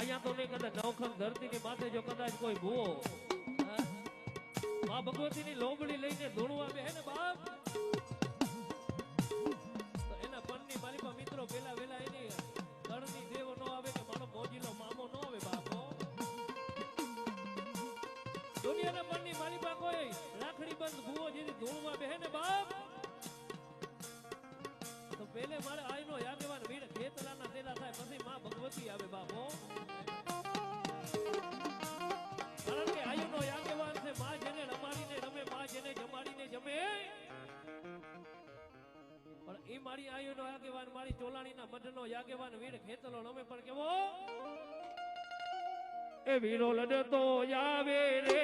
અહીંયા તો નહીં કદાચ નવખંડ ધરતી ની માથે જો કદાચ કોઈ ભૂવો માં ભગવતી ની લોબડી લઈને ધૂણવા બે ને બાપ તો એના પનની માલિકા મિત્રો પેલા વેલા એની તળની દેવ નો આવે કે મારો મોજીલો મામો નો આવે બાપો દુનિયાના પનની માલિકા કોઈ રાખડી બંધ ભૂવો જેથી ધૂણવા બે ને બાપ તો પેલે મારે આઈનો યાગવાન વીર ખેતલાના તેલા થાય પછી માં ભગવતી આવે બાપો કારણ કે આયુનો યાગવાન છે માં જેને રમાડીને રમે માં જેને જમાડીને જમે પણ એ મારી આયુનો યાગવાન મારી ચોલાણીના મઢનો યાગવાન વીર ખેતલો રમે પણ કેવો એ વીરો લડતો આવે રે